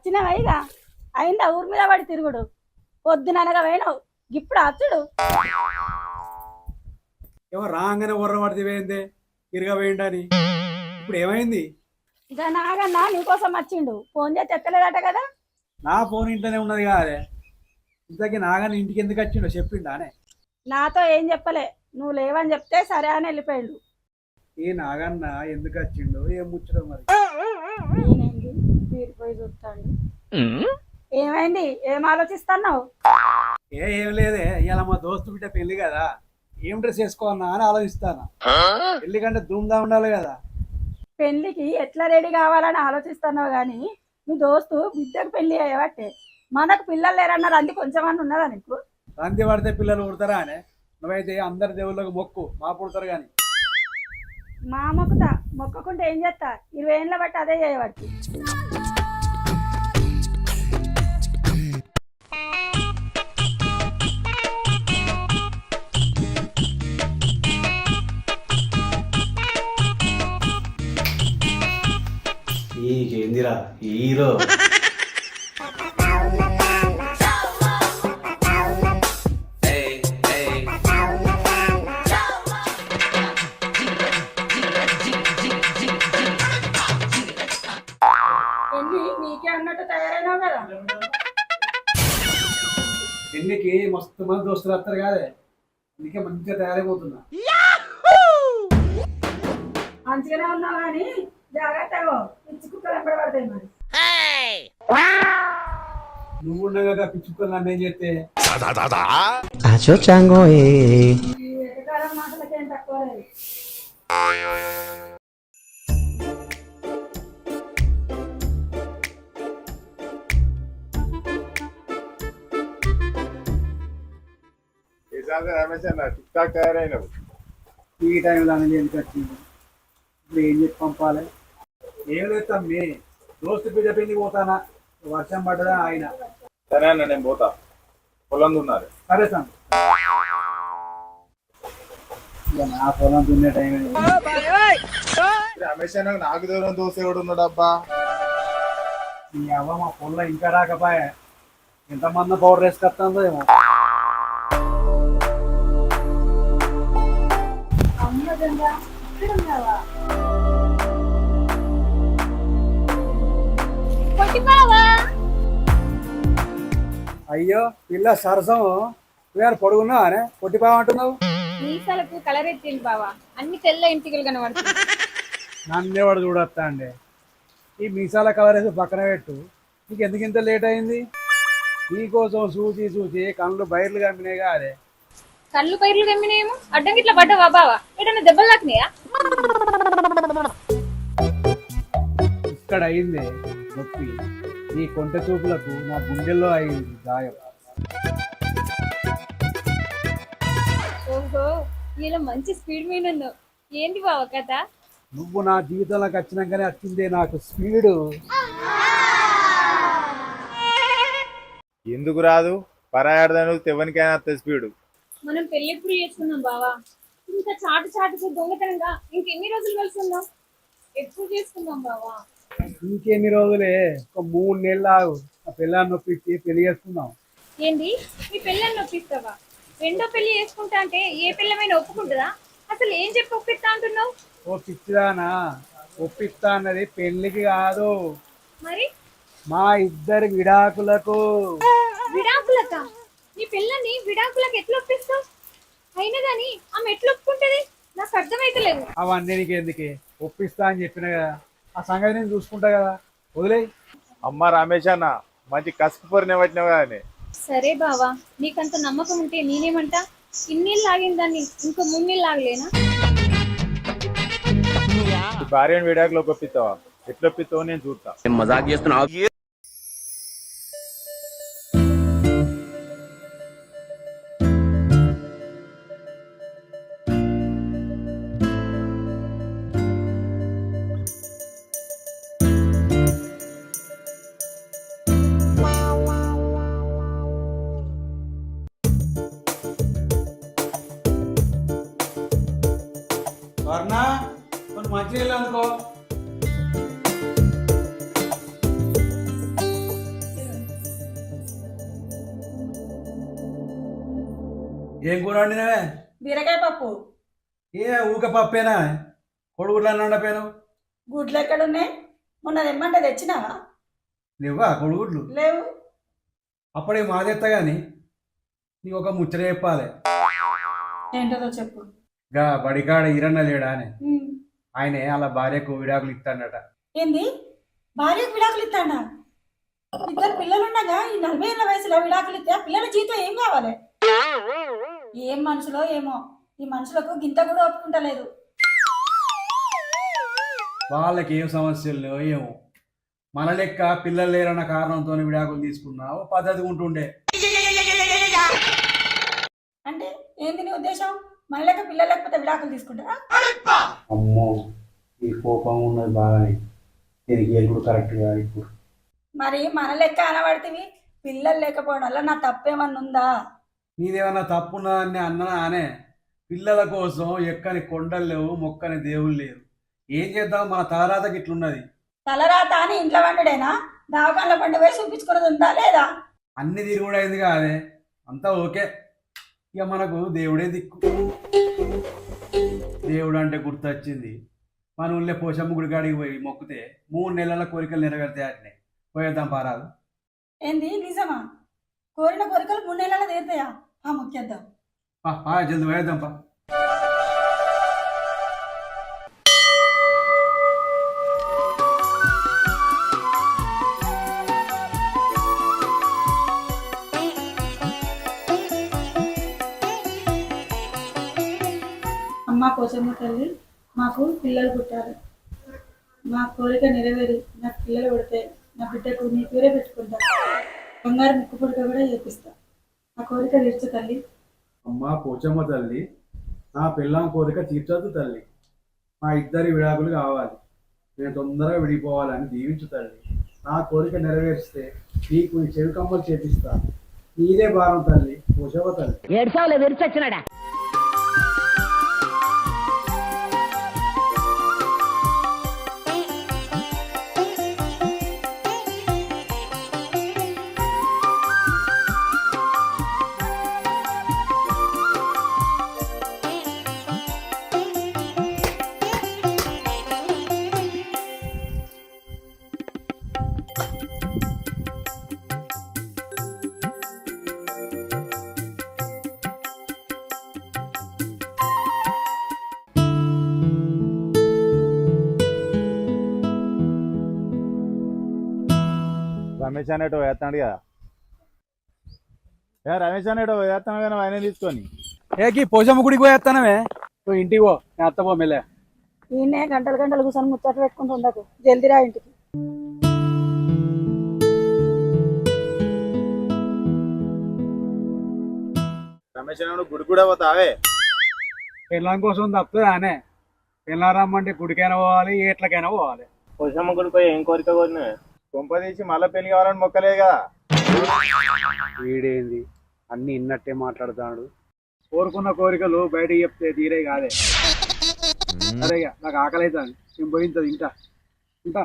వచ్చినవైగా అయిందా ఊరి మీద పడి తిరుగుడు పొద్దుననగా పోయినావు ఇప్పుడు అచ్చుడు ఏమో రాగానే ఉర్ర పడితే పోయిందే తిరగవేయండి ఇప్పుడు ఏమైంది? ఇక నాగన్నా నీకోసం వచ్చిండు ఫోన్ చేసి ఎత్తలేదట కదా. నా ఫోన్ ఇంట్లోనే ఉన్నది కాదే. ఇంతకీ నాగన్న ఇంటికి ఎందుకు వచ్చిండో చెప్పిండానే? నాతో ఏం చెప్పలే, నువ్వు లేవని చెప్తే సరే అని వెళ్ళిపోయాడు. ఏ నాగన్న ఎందుకు వచ్చిండో ఏం ముచ్చడం మరి. నేనేంది తీరిపోయి చూస్తాడు. ఏమైంది, ఏం ఆలోచిస్తున్నావు? ఏం లేదే, ఇలా మా దోస్తు బిడ్డ పెళ్లి కదా, ఏం డ్రెస్ వేసుకోవాలన్నా అని ఆలోచిస్తాను. పెళ్లి కంటే ధూమ్దా ఉండాలి కదా. పెళ్లికి ఎట్లా రెడీ కావాలని ఆలోచిస్తున్నావు కానీ మీ దోస్తు బిడ్డకు పెళ్లి అయ్యబట్టే. మనకు పిల్లలు లేరన్నారు, అంది కొంచెమన్నా ఉన్నదా నీకు? రంది పడితే పిల్లలు పుడతారా అనే? నువ్వైతే అందరి దేవుళ్ళకు మొక్కు, మా పుడతారు కానీ. మా మొక్కుతా, మొక్కకుంటే ఏం చేస్తా, 20 ఏళ్ళ బట్టి అదే చేయబట్టి. ఏందిరా హీరో? నీకే అన్నట్టు తయారైనావు కదా. పెళ్లికి మస్తు మంది దోస్తులు వస్తారు కాదే, అందుకే మంచిగా తయారైపోతున్నా. మంచిగానే ఉన్నావు కానీ జాగ్రత్తగా పిచ్చి కుక్కలు ఎప్పుడు పడతాయి మరి. నువ్వు ఉండగా పిచ్చుకొని నన్ను ఏం చేస్తే? ఈ ఎటకారం మాటలకేం తక్కువ లేదు. రమేష్ అన్న టిక్ టాక్ తయారైనవు. ఈ టైంలో అనేది ఎందుకు వచ్చింది? ఇప్పుడు ఏం చెప్పి పంపాలి? ఏం లేదు తమ్మి, దోస్తు బిడ్డ పెళ్లికి పోతానా, వర్షం పడ్డదా ఆయన. సరే అన్న నేను పోతా, పొలం ఉన్నారు. సరే తమ్మి, నా పొలం దున్నే టైం రమేష్ అన్న నాకు దూరం దోశ కూడా ఉన్నాడు అబ్బా. నీ అవ్వ మా పొలం ఇంకా రాకపోయా, ఎంతమంది పౌడర్ వేసుకొస్తుందో ఏమో. అమ్మదంగా ఇక్కడ ఉన్నావా? అయ్యో పిల్ల సరసం, నువ్వు పొడుగున్నావు అనే పొట్టిపావ అంటున్నావు. మీసాలకు కలర్ ఎత్తింది బావా, అన్ని తెల్ల ఇంటికలు కనబడుతుంది. నన్నేవాడు చూడొస్తా అండి. ఈ మీసాల కలర్ వేసి పక్కన పెట్టు, నీకు ఎందుకు ఇంత లేట్ అయింది? నీకోసం చూసి చూసి కళ్ళు బయర్లు కమ్మినాయి కాదే. కళ్ళు పైర్లు కమ్మినేమో, అడ్డం ఇట్లా పడ్డావా బావా? ఏదన్నా దెబ్బలు తాకినాయా? ఇక్కడ అయింది నొప్పి, ఈ కొంట చూపులకు నా గుండెల్లో అయింది గాయం. ఓహో, ఇలా మంచి స్పీడ్ మీద ఉన్నావు. ఏంటి బావా కథ? నువ్వు నా జీవితంలోకి వచ్చినాకనే వచ్చిందే నాకు స్పీడు. ఎందుకు రాదు? పరాయాడదాను తెవనికైనా వస్తుంది స్పీడు. మనం పెళ్లి ఎప్పుడు చేసుకున్నాం బావా? ఇంత చాటు చాటుకు దొంగతనంగా ఇంకెన్ని రోజులు కలిసి ఉన్నాం? ఎప్పుడు చేసుకుందాం బావా? ఇంకెన్ని రోజులే, ఒక 3 నెలలు ఆగు, ఆ పిల్లాన్ని నొప్పించి పెళ్లి చేసుకుందాం. ఏంటి, మీ పెళ్ళని నొప్పిస్తావా? రెండో పెళ్లి చేసుకుంటా అంటే ఏ పిల్లమైనా ఒప్పుకుంటుందా? అసలు ఏం చెప్పి ఒప్పిస్తా అంటున్నావు? ఓ పిచ్చిదానా, ఒప్పిస్తా అన్నది పెళ్లికి కాదు, మరి మా ఇద్దరి విడాకులకు. విడాకులక? నీ పిల్లని విడాకులకు ఎట్లా ఒప్పిస్తావు? అయినా గాని ఆమె ఎట్లా ఒప్పుకుంటది? నాకు అర్థమైతలేదు. అవన్నీ నీకు ఎందుకే, ఒప్పిస్తా అని చెప్పిన కదా, ఆ సంగతి నేను చూసుకుంటా కదా, వదిలేయి. అమ్మ రమేష్ అన్న మంచి కసుపు పొరినే పట్టినావు కానీ. సరే బావా, నీకంత నమ్మకం ఉంటే నేనేమంటా, ఇన్నేళ్ళు ఆగిన దాన్ని ఇంకో 3 నెలలు ఆగలేనా? భార్యను విడాకులోకి ఒప్పిస్తావా? ఎట్లా ఒప్పిస్తావో నేను చూస్తా. మజాక్ చేస్తున్నావు. వర్ణ కొన్ని మంచి నీళ్ళు అనుకో. ఏం కూర వండినవే? బీరకాయ పప్పు. ఏ ఊక పప్పేనా? కొడుగుడ్లు అన్న వండపోయాను. గుడ్లు ఎక్కడున్నాయి? మొన్న తెమ్మంటే తెచ్చినావా? లేవా కొడుగుడ్లు? లేవు. అప్పుడే మాదెత్తా కానీ నీకు ఒక ముచ్చట చెప్పాలి. ఏంటో చెప్పు. గా బడికాడ ఈరన్న లేడా అని ఉమ్. ఆయనే అలా భార్యకు విడాకులు ఇస్తాడట. ఏంది? భార్యకు విడాకులు ఇస్తాడా? ఇద్దరు పిల్లలు ఉండగా ఈ 40 ఏళ్ళ వయసులో విడాకులు ఇస్తే ఆ పిల్లల జీవితం ఏం కావాలి? ఏం మనుషులో ఏమో, ఈ మనుషులకు గింత కూడా ఒప్పుకుంటలేదు. వాళ్ళకి ఏం సమస్యలు ఏమో, మన లెక్క పిల్లలు లేరన్న కారణంతో విడాకులు తీసుకున్నా ఓ పద్ధతి ఉంటుండే. అంటే ఏంది నీ ఉద్దేశం? మన లెక్క పిల్లలు లేకపోతే విడాకులు తీసుకుంటారా? అమ్మో, ఈ కోపం ఉన్నది బాగానే. దీనికి ఎప్పుడు కరెక్ట్గా ఇప్పుడు మరి మన లెక్క అనబడితివి, పిల్లలు లేకపోవడం వల్ల నా తప్పేమన్నా ఉందా? నీదేమన్నా తప్పున్నదాన్ని అన్నా అనే. పిల్లల కోసం ఎక్కని కొండలు లేవు, మొక్కని దేవుళ్ళు లేరు. ఏం చేద్దాం, మన తలరాతకి ఇట్లున్నది. తలరాత అని ఇంట్లో వండుడేనా? దావకాన్ల పండు వేసి చూపించుకున్నది ఉందా లేదా? అన్ని తిరుగుడు అయింది కాదే, అంతా ఓకే. ఇక మనకు దేవుడే దిక్కు. దేవుడు అంటే గుర్తొచ్చింది, మన ఊళ్ళో పోషమ్మ గుడి కాడికి పోయి మొక్కితే 3 నెలల కోరికలు నెరవేరుతాయి. అట్నే పోయేద్దాం పారాదు. ఏంది నిజమా? కోరిన కోరికలు 3 నెలలు తీరుతాయా? ఆ మొక్కేద్దాం. జల్ది పోయేద్దాం పా. అమ్మ పోచమ్మ తల్లి, మాకు పిల్లలు పుట్టారు. మా కోరిక నెరవేరి నాకు పిల్లలు పుడితే నా బిడ్డకు నీ పేరే పెట్టుకుంటా. బంగారు ముక్కు పుడక కూడా చేపిస్తా. ఆ కోరిక తీర్చు తల్లి. అమ్మా పోచమ్మ తల్లి, నా పిల్లం కోరిక తీర్చొద్దు తల్లి. మా ఇద్దరి విడాకులు కావాలి, నేను తొందరగా విడిపోవాలని దీవించు తల్లి. నా కోరిక నెరవేరిస్తే నీకు ఈ చెవి కమ్మలు చేపిస్తా. నీదే భారం తల్లి, పోచమ్మ తల్లి. ఏడ్చావులే విరిచొచ్చినాడా. రమేష్ అనేటో వేస్తాడు కదా. రమేష్ అనేటో వేస్తాను కానీ ఆయన తీసుకొని ఏకి పోచమ్మ గుడికి పోయేస్తానమే. నువ్వు ఇంటికి పో, నేను అత్త పో మెల్లే. ఈయనే గంటలు గంటలు కూర్చొని ముచ్చట పెట్టుకుంటూ ఉండకు, జల్దిరా ఇంటికి. రమేష్ అనే గుడి కూడా పోతావే. పిల్లం కోసం తప్పుతుంది అనే. పిల్లం రమ్మంటే గుడికైనా పోవాలి, ఎట్లకైనా పోవాలి. పోషమ్మ గుడికి పోయి ఏం కోరిక కోరిన? కొంప తీసి మళ్ళీ పెళ్లి కావాలని మొక్కలేదు కదా. వీడేంది అన్ని ఇన్నట్టే మాట్లాడుతాడు. కోరుకున్న కోరికలు బయటకు చెప్తే తీరే కాదే. సరే ఇక నాకు ఆకలి అవుతుంది, నేను పోయింది ఇంటా ఇంటా.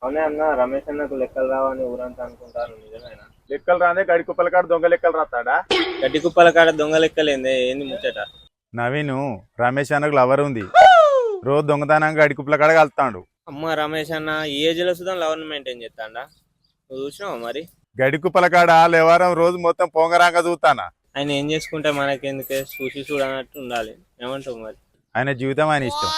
అవునే అన్న, రమేష్ అన్నకు లెక్కలు రావని ఊరంతా అనుకుంటారు, నిజమేనా? లెక్కలు రాదే గడి కుప్పల కాడ దొంగ లెక్కలు రాస్తాడా? గడ్డి కుప్పల కాడ దొంగ లెక్కలేంది, ఏంది ముచ్చట? నవీను రమేష్ అన్నకు లవర్ ఉంది, రోజు దొంగతనంగా గడి కుప్పల కాడ కలుతాడు. అమ్మ రమేష్ అన్న ఈ ఏజ్ లో సుధా లవర్ మెయింటైన్ చేస్తాడా? నువ్వు చూసినావా మరి? గడి కుప్పల కాడ లేవారం రోజు మొత్తం పొంగరాంగా చూస్తానా. ఆయన ఏం చేసుకుంటే మనకెందుకే, చూసి చూడనట్టు ఉండాలి. ఏమంటావు మరి? ఆయన జీవితం ఆయన ఇష్టం.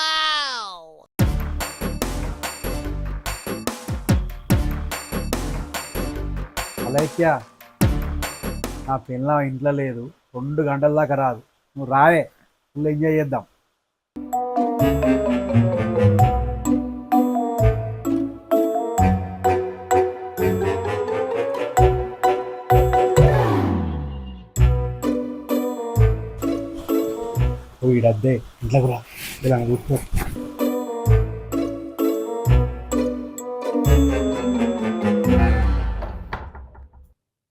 అలైక్య, నా పిల్ల ఇంట్లో లేదు, 2 గంటల దాకా రాదు. నువ్వు రావే, ఫుల్ ఎంజాయ్ చేద్దాం. వీడద్దే ఇంట్లోకి రా, ఇలా కూర్చో.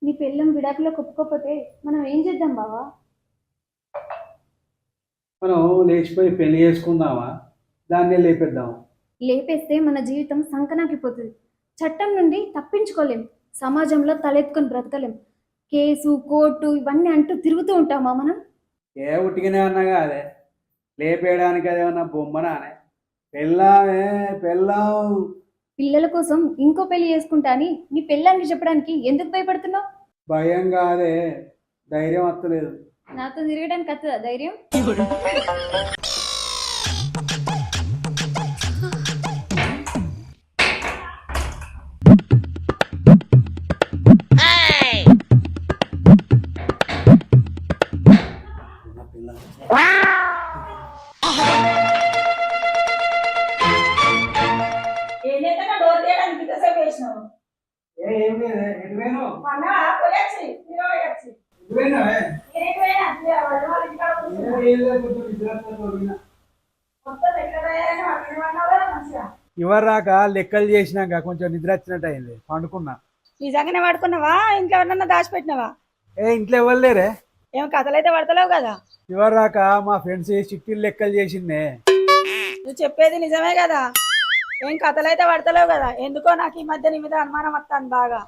నీ పెళ్ళం విడాకులకు ఒప్పుకోకపోతే మనం ఏం చేద్దాం బావా? మనం లేచిపోయి పెళ్లి చేసుకుందామా, దాన్నే లేపేద్దాం. లేపేస్తే మన జీవితం సంకనాకిపోతుంది. చట్టం నుండి తప్పించుకోలేం, సమాజంలో తలెత్తుకొని బ్రతకలేం. కేసు కోర్టు ఇవన్నీ అంటూ తిరుగుతూ ఉంటామా మనం? ఏ ఉట్టిగానే అన్నగా అదే లేపేయడానికి అదేమన్నా బొమ్మనా అనే పెళ్ళామే పెళ్ళాం. పిల్లల కోసం ఇంకో పెళ్లి చేసుకుంటా అని నీ పెళ్ళానికి చెప్పడానికి ఎందుకు భయపడుతున్నావు? భయం కాదే ధైర్యం వస్తలేదు. నాతో తిరగడానికి వస్తుందా ధైర్యం? ఏం చేస్తా డోర్ తీయడానికి ఇంతసేపు వేసినావు? ఏం లేదే ఎటు పోయినావు? పోయొచ్చి పోయొచ్చి ఎటు పోయినావే? ఏం లేదు, కొంచెం నిద్ర వస్తుంది. ఎవరు రాక లెక్కలు చేసినాక కొంచెం నిద్ర వచ్చినట్టు అయింది, పండుకున్నా. నిజంగానే పడుకున్నావా? ఇంట్లో ఎవరన్నా దాచిపెట్టినావా? ఇంట్లో ఎవరు లేరే? ఏం కథలైతే పడతలేవు కదా. ఎవరు రాక మా ఫ్రెండ్స్ చిట్టీలు లెక్కలు చేసిందే. నువ్వు చెప్పేది నిజమే కదా. ఏం కథలైతే పడతలేవు కదా. ఎందుకో నాకు ఈ మధ్య నీ మీద అనుమానం వస్తాను బాగా.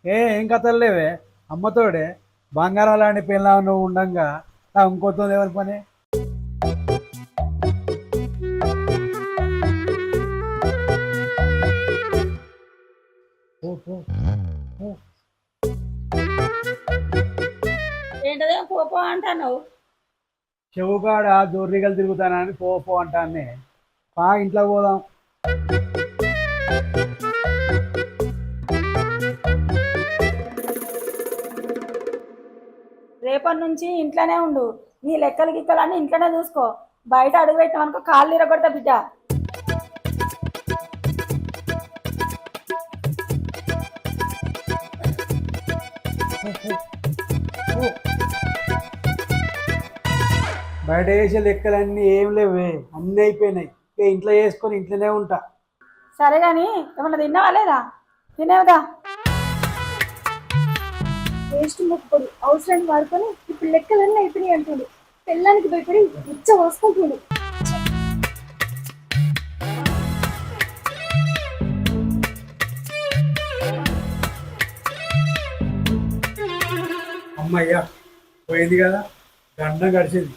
ఏం కథలు లేవే, అమ్మతోడే బంగారం లాంటి పిల్ల నువ్వు ఉండంగా ఇంకోతో ఎవరి పని? ఏంటదే పోపో అంటాను. చెవుకాడ దొర్రిగలు తిరుగుతానని పో అంటాన్ని. ఇంట్లో పోదాం. రేపటి నుంచి ఇంట్లోనే ఉండు. నీ లెక్కలు గిక్కలన్నీ ఇంట్లోనే చూసుకో. బయట అడుగు పెట్టామనుకో కాళ్ళు ఇరగొడతా బిడ్డ. బయట చేసే లెక్కలన్నీ ఏం లేవే, అన్నీ అయిపోయినాయి. ఇంట్లో చేసుకొని ఇంట్లోనే ఉంటా. సరే కానీ ఏమన్నా తిన్నావా లేదా? తినేవదా? వేస్ట్ మొక్కుడు అవసరాన్ని వాడుకొని ఇప్పుడు లెక్కలన్నీ అయిపోయినాయి అంటాడు. పెళ్ళానికి భయపడి ఉచ్చ పోసుకుంటుడు. అమ్మయ్యా పోయింది కదా, గండం గడిచింది.